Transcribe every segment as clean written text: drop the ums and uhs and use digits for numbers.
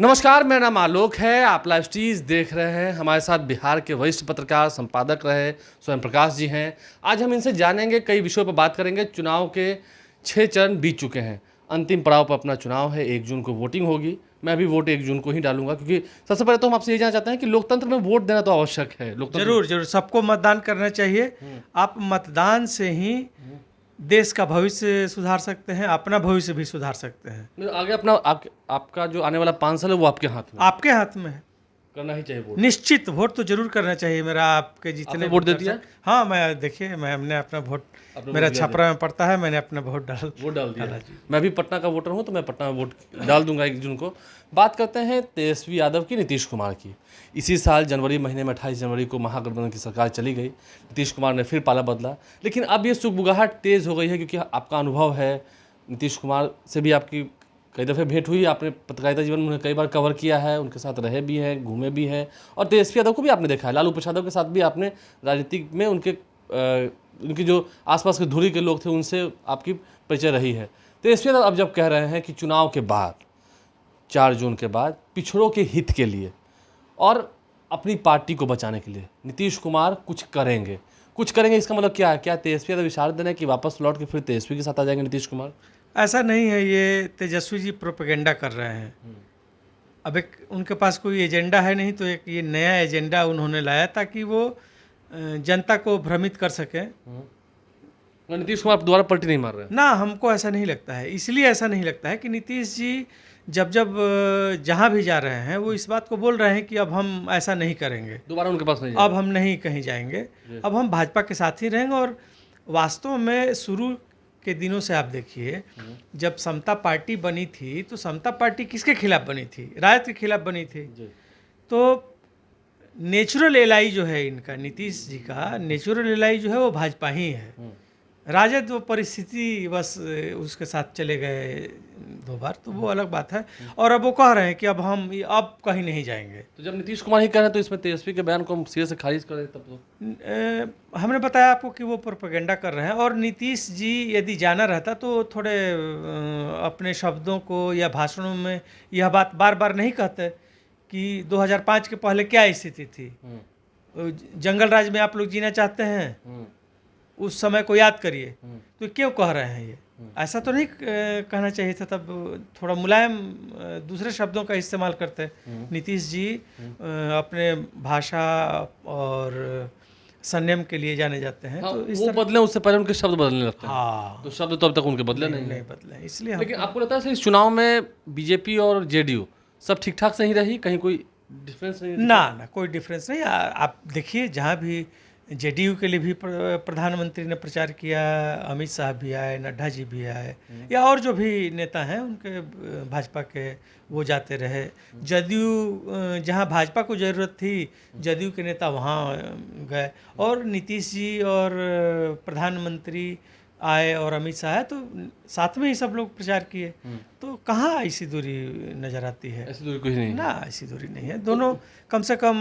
नमस्कार, मेरा नाम आलोक है। आप लाइव स्टीज देख रहे हैं। हमारे साथ बिहार के वरिष्ठ पत्रकार संपादक रहे स्वयं प्रकाश जी हैं। आज हम इनसे जानेंगे, कई विषयों पर बात करेंगे। चुनाव के 6 चरण बीत चुके हैं, अंतिम पड़ाव पर अपना चुनाव है। 1 जून को वोटिंग होगी। मैं भी वोट 1 जून को ही डालूंगा, क्योंकि सबसे पहले तो हम आपसे ये जानना चाहते हैं कि लोकतंत्र में वोट देना तो आवश्यक है। लोकतंत्र जरूर जरूर सबको मतदान करना चाहिए। आप मतदान से ही देश का भविष्य सुधार सकते हैं, अपना भविष्य भी सुधार सकते हैं। आगे अपना आपका जो आने वाला 5 साल है वो आपके हाथ में आपके हाथ में है। करना ही चाहिए वोट। निश्चित वोट तो जरूर करना चाहिए। मेरा आपके जितने आपने वोट दे दिया? हाँ, मैं देखिए, हमने अपना वोट, मेरा छपरा में पड़ता है, मैंने अपना वोट डाल दिया। मैं भी पटना का वोटर हूँ, तो मैं पटना में वोट डाल दूंगा 1 जून को। बात करते हैं तेजस्वी यादव की, नीतीश कुमार की। इसी साल जनवरी महीने में 28 जनवरी को महागठबंधन की सरकार चली गई। नीतीश कुमार ने फिर पाला बदला, लेकिन अब ये सुगबुगाहट तेज़ हो गई है, क्योंकि आपका अनुभव है। नीतीश कुमार से भी आपकी कई दफ़े भेंट हुई, आपने पत्रकारिता जीवन में उन्हें कई बार कवर किया है, उनके साथ रहे भी हैं, घूमे भी हैं। और तेजस्वी यादव को भी आपने देखा है, लालू प्रसाद यादव के साथ भी आपने राजनीतिक में उनकी जो आसपास के धुरी के लोग थे उनसे आपकी परिचय रही है। तेजस्वी यादव अब जब कह रहे हैं कि चुनाव के बाद 4 जून के बाद पिछड़ों के हित के लिए और अपनी पार्टी को बचाने के लिए नीतीश कुमार कुछ करेंगे, इसका मतलब क्या है? क्या तेजस्वी यादव इशारा दे रहे हैं कि वापस लौट के फिर तेजस्वी के साथ आ जाएंगे नीतीश कुमार? ऐसा नहीं है। ये तेजस्वी जी प्रोपेगेंडा कर रहे हैं। अब एक उनके पास कोई एजेंडा है नहीं, तो एक ये नया एजेंडा उन्होंने लाया ताकि वो जनता को भ्रमित कर सके। नीतीश कुमार दोबारा पलटी नहीं मार रहे हैं ना, हमको ऐसा नहीं लगता है। इसलिए ऐसा नहीं लगता है कि नीतीश जी जब जहाँ भी जा रहे हैं वो इस बात को बोल रहे हैं कि अब हम ऐसा नहीं करेंगे, दोबारा उनके पास नहीं अब हम नहीं कहीं जाएंगे, अब हम भाजपा के साथ ही रहेंगे। और वास्तव में शुरू के दिनों से आप देखिए, जब समता पार्टी बनी थी तो समता पार्टी किसके खिलाफ बनी थी? राजद के खिलाफ बनी थी। तो नेचुरल एलाई जो है इनका, नीतीश जी का नेचुरल एलाई जो है वो भाजपा ही है। राजद वो परिस्थिति बस उसके साथ चले गए 2 बार, तो वो अलग बात है। और अब वो कह रहे हैं कि अब हम अब कहीं नहीं जाएंगे। तो जब नीतीश कुमार ही कह रहे हैं तो इसमें तेजस्वी के बयान को हम सिरे से खारिज करें तब तो? हमने बताया आपको कि वो प्रोपेगेंडा कर रहे हैं। और नीतीश जी यदि जाना रहता तो थोड़े अपने शब्दों को या भाषणों में यह बात बार बार नहीं कहते कि 2005 के पहले क्या स्थिति थी। जंगल राज में आप लोग जीना चाहते हैं, उस समय को याद करिए। तो क्यों कह रहे हैं ये? ऐसा तो नहीं कहना चाहिए था। तब थोड़ा मुलायम दूसरे शब्दों का इस्तेमाल करते नीतीश जी। अपने भाषा और संयम के लिए जाने जाते हैं। हाँ, तो इस वो बदले, उससे पहले उनके शब्द बदलने लगते हैं। हाँ, तो शब्द तो अब तक उनके बदले नहीं बदले, इसलिए। लेकिन आपको लगता है इस चुनाव में बीजेपी और जेडीयू सब ठीक ठाक से ही रही, कहीं कोई डिफरेंस नहीं? ना, कोई डिफरेंस नहीं। आप देखिए, जहाँ भी जेडीयू के लिए भी प्रधानमंत्री ने प्रचार किया, अमित शाह भी आए, नड्डा जी भी आए, या और जो भी नेता हैं उनके भाजपा के, वो जाते रहे। जदयू, जहाँ भाजपा को ज़रूरत थी, जदयू के नेता वहाँ गए। और नीतीश जी और प्रधानमंत्री आए और अमित शाह है, तो साथ में ही सब लोग प्रचार किए। तो कहाँ ऐसी दूरी नज़र आती है? ऐसी दूरी कोई नहीं ना, ऐसी दूरी नहीं है। दोनों कम से कम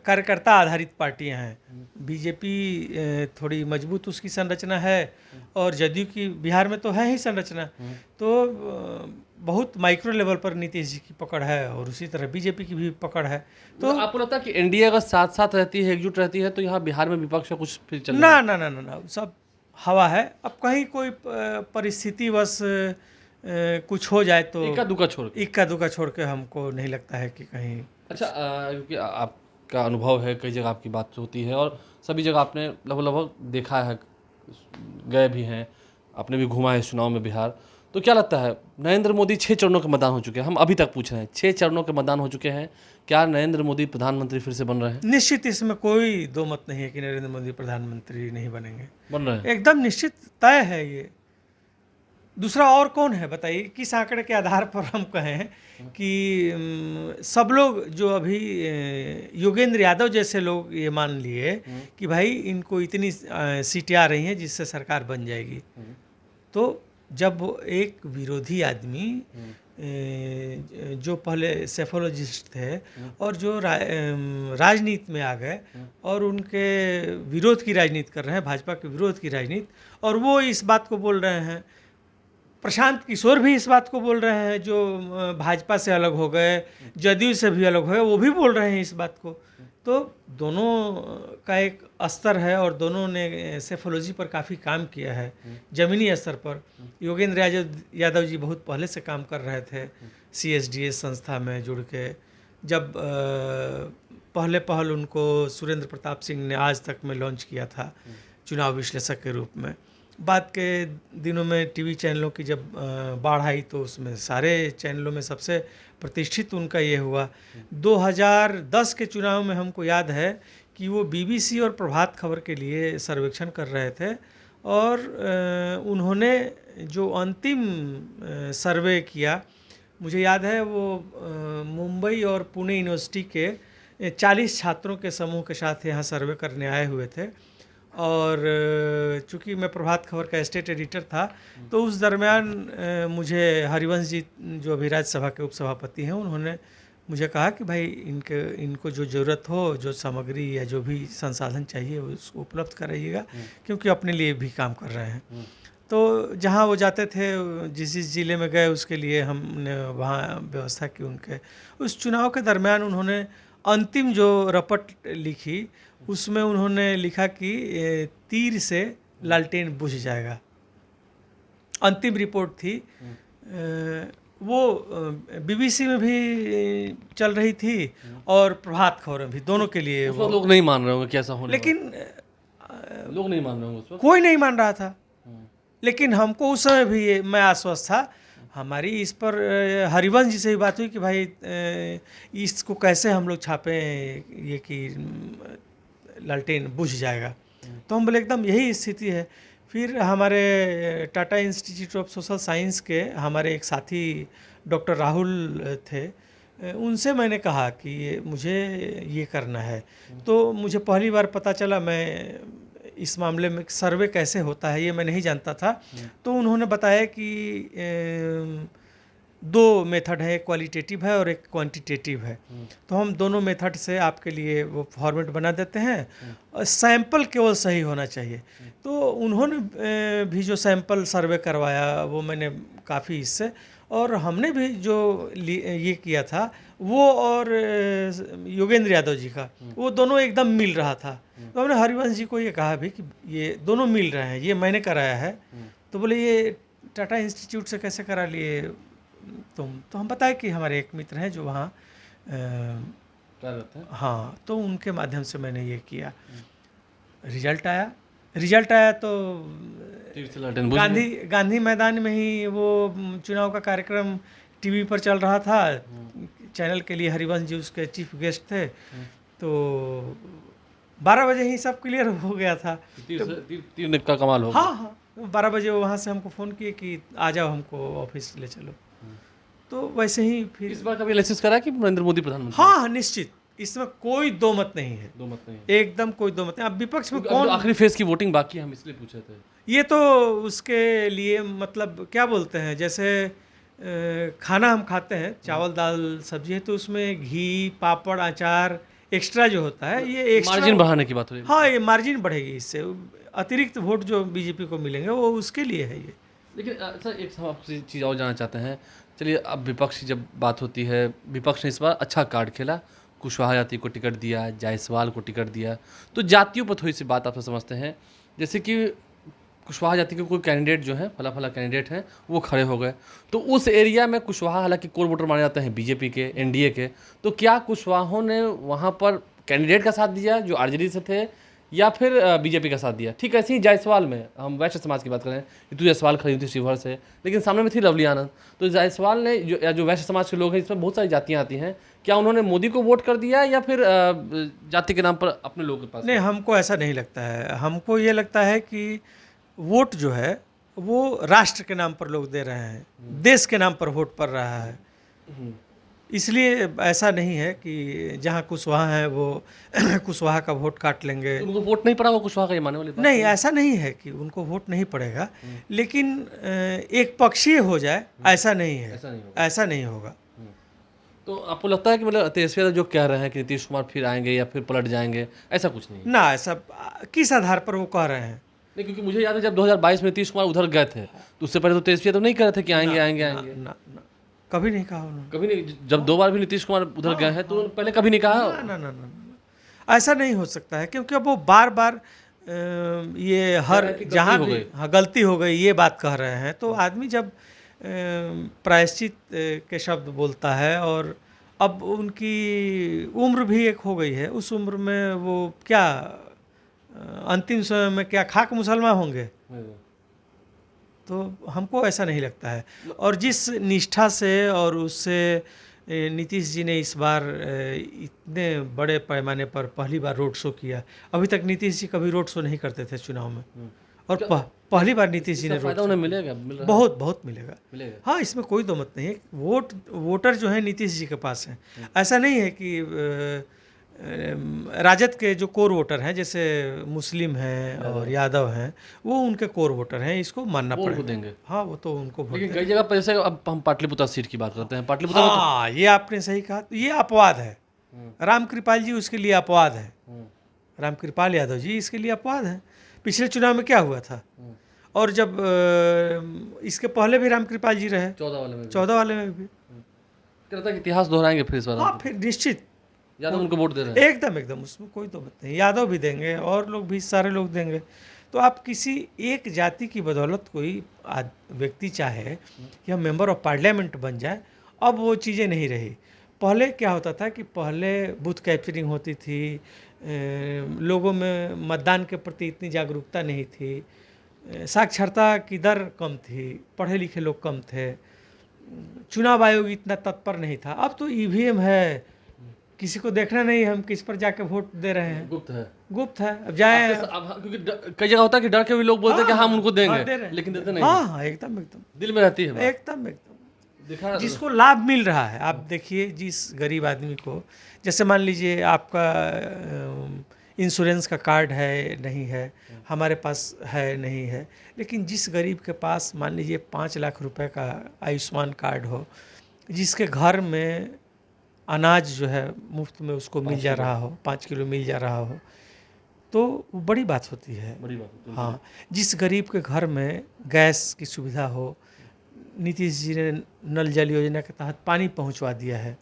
कार्यकर्ता आधारित पार्टियां हैं। बीजेपी थोड़ी मजबूत उसकी संरचना है, और जदयू की बिहार में तो है ही संरचना। तो बहुत माइक्रो लेवल पर नीतीश जी की पकड़ है, और उसी तरह बीजेपी की भी पकड़ है। तो आपको लगता है कि एनडीए अगर साथ साथ रहती है, एकजुट रहती है, तो यहाँ बिहार में विपक्ष का कुछ फिर चल ना ना ना ना ना, सब हवा है। अब कहीं कोई परिस्थिति बस कुछ हो जाए तो इक्का दुक्का छोड़ के हमको नहीं लगता है कि कहीं। अच्छा, क्योंकि आपका अनुभव है, कई जगह आपकी बात होती है और सभी जगह आपने लगभग देखा है, गए भी हैं, आपने भी घूमा है चुनाव में बिहार। तो क्या लगता है, नरेंद्र मोदी 6 चरणों के मतदान हो चुके हैं, हम अभी तक पूछ रहे हैं, 6 चरणों के मतदान हो चुके हैं, क्या नरेंद्र मोदी प्रधानमंत्री फिर से बन रहे हैं? निश्चित, इसमें कोई दो मत नहीं है कि नरेंद्र मोदी प्रधानमंत्री नहीं बनेंगे। बन रहे हैं, एकदम निश्चित तय है ये। दूसरा और कौन है बताइए? किस आंकड़े के आधार पर हम कहें कि सब लोग जो अभी योगेंद्र यादव जैसे लोग ये मान लिए कि भाई इनको इतनी सीटें आ रही हैं जिससे सरकार बन जाएगी। तो जब एक विरोधी आदमी जो पहले सेफोलॉजिस्ट थे और जो राजनीति में आ गए और उनके विरोध की राजनीति कर रहे हैं, भाजपा के विरोध की राजनीति, और वो इस बात को बोल रहे हैं प्रशांत किशोर भी इस बात को बोल रहे हैं, जो भाजपा से अलग हो गए, जदयू से भी अलग हो गए, वो भी बोल रहे हैं इस बात को। तो दोनों का एक स्तर है और दोनों ने सेफोलॉजी पर काफ़ी काम किया है ज़मीनी स्तर पर। योगेंद्र यादव जी बहुत पहले से काम कर रहे थे CSDS संस्था में जुड़ के। जब पहल उनको सुरेंद्र प्रताप सिंह ने आज तक में लॉन्च किया था चुनाव विश्लेषक के रूप में। बाद के दिनों में टीवी चैनलों की जब बाढ़ आई तो उसमें सारे चैनलों में सबसे प्रतिष्ठित उनका ये हुआ। 2010 के चुनाव में हमको याद है कि वो BBC और प्रभात खबर के लिए सर्वेक्षण कर रहे थे और उन्होंने जो अंतिम सर्वे किया, मुझे याद है वो मुंबई और पुणे यूनिवर्सिटी के 40 छात्रों के समूह के साथ यहाँ सर्वे करने आए हुए थे। और चूँकि मैं प्रभात खबर का स्टेट एडिटर था तो उस दरमियान मुझे हरिवंश जी जो अभी राज्यसभा के उपसभापति हैं, उन्होंने मुझे कहा कि भाई इनको जो ज़रूरत हो, जो सामग्री या जो भी संसाधन चाहिए उसको उपलब्ध कराइएगा, क्योंकि अपने लिए भी काम कर रहे हैं। तो जहाँ वो जाते थे, जिस ज़िले में गए उसके लिए हमने वहाँ व्यवस्था की उनके। उस चुनाव के दरमियान उन्होंने अंतिम जो रपट लिखी उसमें उन्होंने लिखा कि तीर से लालटेन बुझ जाएगा। अंतिम रिपोर्ट थी, वो BBC में भी चल रही थी और प्रभात खबर में भी, दोनों के लिए वो लोग नहीं मान रहे होंगे कैसा होने लेकिन लोग नहीं मान रहे होंगे उस वक्त। कोई नहीं मान रहा था। लेकिन हमको उस समय भी मैं आश्वस्त था। हमारी इस पर हरिवंश जी से भी बात हुई कि भाई इसको कैसे हम लोग छापें ये कि लालटेन बुझ जाएगा। तो हम बोले एकदम यही स्थिति है। फिर हमारे Tata institute of social science के हमारे एक साथी डॉक्टर राहुल थे, उनसे मैंने कहा कि मुझे ये करना है। तो मुझे पहली बार पता चला, मैं इस मामले में सर्वे कैसे होता है ये मैं नहीं जानता था। तो उन्होंने बताया कि 2 मेथड है, एक क्वालिटेटिव है और एक क्वांटिटेटिव है। तो हम दोनों मेथड से आपके लिए वो फॉर्मेट बना देते हैं और सैंपल केवल सही होना चाहिए। तो उन्होंने भी जो सैंपल सर्वे करवाया वो मैंने काफ़ी इससे, और हमने भी जो ये किया था वो और योगेंद्र यादव जी का, वो दोनों एकदम मिल रहा था। तो हमने हरिवंश जी को ये कहा भी कि ये दोनों मिल रहे हैं, ये मैंने कराया है। तो बोले ये टाटा इंस्टीट्यूट से कैसे करा लिए तुम? तो हम बताए कि हमारे एक मित्र हैं जो वहाँ हाँ, तो उनके माध्यम से मैंने ये किया। रिजल्ट आया तो गांधी मैदान में ही वो चुनाव का कार्यक्रम टीवी पर चल रहा था। चैनल के लिए हरिवंश जी उसके चीफ गेस्ट थे। तो 12 बजे ही सब क्लियर हो गया था। तीर का कमाल हो गया। हाँ, 12 बजे वहाँ से हमको फ़ोन किए कि आ जाओ, हमको ऑफिस ले चलो। तो वैसे ही फिर इस बार कभी एनालिसिस करा कि नरेंद्र मोदी प्रधानमंत्री? हाँ, निश्चित, इसमें कोई दो मत नहीं है। दो मत नहीं, एकदम कोई दो मत नहीं। अब विपक्ष में कौन, आखिरी फेज की वोटिंग बाकी है, हम इसलिए पूछे थे। ये तो उसके लिए मतलब क्या बोलते हैं, जैसे खाना हम खाते हैं, चावल दाल सब्जी है, तो उसमें घी पापड़ अचार एक्स्ट्रा जो होता है, ये एक्स्ट्रा मार्जिन बढ़ाने की बात हो रही है। हाँ, ये मार्जिन बढ़ेगी, इससे अतिरिक्त वोट जो बीजेपी को मिलेंगे वो उसके लिए है ये। लेकिन सर एक आपसे चीज़ और जानना चाहते हैं। चलिए, अब विपक्ष की जब बात होती है, विपक्ष ने इस बार अच्छा कार्ड खेला, कुशवाहा जाति को टिकट दिया, जायसवाल को टिकट दिया। तो जातियों पर थोड़ी सी बात आप समझते हैं, जैसे कि कुशवाहा जाति के कोई कैंडिडेट जो हैं, फला कैंडिडेट हैं, वो खड़े हो गए। तो उस एरिया में कुशवाहा हालांकि कोर वोटर माने जाते हैं बीजेपी के, एनडीए के, तो क्या कुशवाहों ने वहाँ पर कैंडिडेट का साथ दिया जो आरजेडी से थे, या फिर बीजेपी का साथ दिया? ठीक ऐसे ही जायसवाल में हम वैश्य समाज की बात करें, ऋतु जायसवाल खड़ी थी शिवहर से, लेकिन सामने में थी लवली आनंद। तो जायसवाल ने जो वैश्य समाज के लोग हैं, इसमें बहुत सारी जातियाँ आती हैं, क्या उन्होंने मोदी को वोट कर दिया या फिर जाति के नाम पर अपने लोगों के पास? नहीं, हमको ऐसा नहीं लगता है। हमको ये लगता है कि वोट जो है वो राष्ट्र के नाम पर लोग दे रहे हैं, देश के नाम पर वोट पड़ रहा है। इसलिए ऐसा नहीं है कि जहाँ कुशवाहा है वो कुशवाहा का वोट काट लेंगे। तो उनको वोट नहीं पड़ा, वो कुशवाहा का ये मानने वाली बात नहीं, ऐसा नहीं है कि उनको वोट नहीं पड़ेगा, लेकिन एक पक्षीय हो जाए ऐसा नहीं है, ऐसा नहीं होगा। तो आपको लगता है कि मतलब तेजस्वी यादव जो कह रहे हैं कि नीतीश कुमार फिर आएंगे या फिर पलट जाएंगे, ऐसा कुछ नहीं ना? ऐसा किस आधार पर वो कह रहे हैं? नहीं, क्योंकि मुझे याद है जब 2022 में नीतीश कुमार उधर गए थे तो उससे पहले तो तेजस्वी यादव नहीं कर रहे थे कि आएंगे आएंगे आएंगे। ना ना कभी नहीं कहा उन्होंने। कभी नहीं, जब 2 बार भी नीतीश कुमार उधर गए हैं तो उन्होंने पहले कभी नहीं कहा। ना ना ना ना, ऐसा नहीं हो सकता है, क्योंकि अब वो बार बार ये हर है कि गलती जहाँ हो भी गई। हाँ गलती हो गई ये बात कह रहे हैं, तो आदमी जब प्रायश्चित के शब्द बोलता है, और अब उनकी उम्र भी एक हो गई है, उस उम्र में वो क्या अंतिम समय में क्या खाक मुसलमान होंगे? तो हमको ऐसा नहीं लगता है। और जिस निष्ठा से और उससे नीतीश जी ने इस बार इतने बड़े पैमाने पर पहली बार रोड शो किया। अभी तक नीतीश जी कभी रोड शो नहीं करते थे चुनाव में, और पहली बार नीतीश जी ने रोड फायदा शो उन्हें मिलेगा, मिल रहा है? बहुत बहुत मिलेगा। मिलेगा। हाँ, इसमें कोई दो मत नहीं है। वोटर जो है नीतीश जी के पास है। ऐसा नहीं है कि राजद के जो कोर वोटर हैं, जैसे मुस्लिम हैं और यादव हैं, वो उनके कोर वोटर हैं, इसको मानना वो उनको पड़ेगा। देंगे। हाँ, वो तो उनको वोट लेकिन कई जगह पर जैसे अब हम पाटलिपुत्र सीट की बात करते हैं, पाटलिपुत्र में तो हाँ, ये आपने सही कहा। तो ये अपवाद है। राम कृपाल जी उसके लिए अपवाद है। राम कृपाल यादव जी इसके लिए अपवाद है। पिछले चुनाव में क्या हुआ था, और जब इसके पहले भी राम कृपाल जी रहे 14 वाले में भी। 14 वाले में भी। क्या लगता है कि इतिहास दोहराएंगे फिर इस बार? हाँ, फिर निश्चित यादव उनको वोट दे रहे हैं। एकदम एकदम, उसमें कोई तो बात नहीं। यादव भी देंगे और लोग भी, सारे लोग देंगे। तो आप किसी एक जाति की बदौलत कोई व्यक्ति चाहे कि हम मेंबर ऑफ पार्लियामेंट बन जाए, अब वो चीज़ें नहीं रही। पहले क्या होता था कि पहले बूथ कैप्चरिंग होती थी, लोगों में मतदान के प्रति इतनी जागरूकता नहीं थी, साक्षरता की दर कम थी, पढ़े लिखे लोग कम थे, चुनाव आयोग इतना तत्पर नहीं था। अब तो ईवीएम है, किसी को देखना नहीं हम किस पर जाके वोट दे रहे हैं, गुप्त है। गुप्त है। अब जाए क्योंकि कई जगह होता है कि डर के भी लोग बोलते हैं कि हम उनको हाँ, दे देंगे, रहे हैं। लेकिन देते नहीं। हाँ हाँ, एकदम एकदम दिल में रहती है बात। एकदम एकदम। दिखा जिसको लाभ मिल रहा है, आप देखिए, जिस गरीब आदमी को, जैसे मान लीजिए आपका इंश्योरेंस का कार्ड है नहीं है, हमारे पास है नहीं है, लेकिन जिस गरीब के पास मान लीजिए 5 लाख रुपए का आयुष्मान कार्ड हो, जिसके घर में अनाज जो है मुफ्त में उसको मिल जा रहा हो, 5 किलो मिल जा रहा हो, तो वो बड़ी बात होती है। बड़ी बात होती है। हाँ, जिस गरीब के घर में गैस की सुविधा हो, नीतीश जी ने नल जल योजना के तहत पानी पहुंचवा दिया है,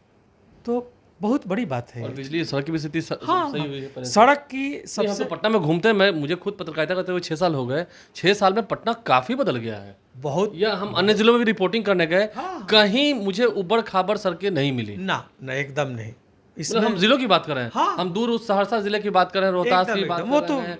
तो बहुत बड़ी बात है। और बिजली सड़क की भी स्थिति हाँ, सही हुई है पहले से। सड़क की नहीं, हम सबसे तो पटना में घूमते हैं, मैं मुझे खुद पत्रकारिता करते हुए 6 साल हो गए। 6 साल में पटना काफी बदल गया है। बहुत या हम अन्य जिलों में भी रिपोर्टिंग करने गए, हाँ। कहीं मुझे उबड़ खाबड़ सड़कें नहीं मिली। ना ना, एकदम नहीं। मतलब इसमें हम जिलों की बात कर रहे हैं। हाँ। हम दूर उस सहरसा जिले की बात कर रहे हैं, रोहतास एकदम, की बात एकदम। कर वो रहे तो हैं,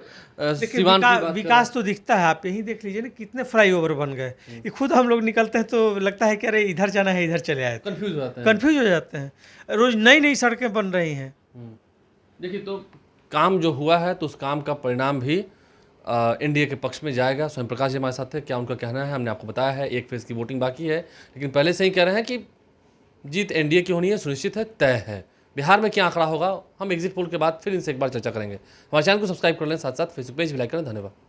देखिए, सीवान की बात कर रहे विकास तो दिखता है। आप यहीं देख लीजिए ना, कितने फ्लाईओवर बन गए। ये खुद हम लोग निकलते हैं तो लगता है कि अरे इधर जाना है, इधर चले आए, कंफ्यूज हो जाते हैं। कंफ्यूज हो जाते हैं। रोज नई नई सड़कें बन रही हैं। देखिए, तो काम जो हुआ है तो उस काम का परिणाम भी एनडीए के पक्ष में जाएगा। स्वयं प्रकाश जी हमारे साथ थे, क्या उनका कहना है हमने आपको बताया है। एक फेज की वोटिंग बाकी है, लेकिन पहले से ही कह रहे हैं कि जीत एनडीए की होनी है, सुनिश्चित है, तय है। बिहार में क्या आंकड़ा होगा, हम एग्जिट पोल के बाद फिर इनसे एक बार चर्चा करेंगे। हमारे चैनल को सब्सक्राइब कर लें, साथ साथ फेसबुक पेज भी लाइक करें। धन्यवाद।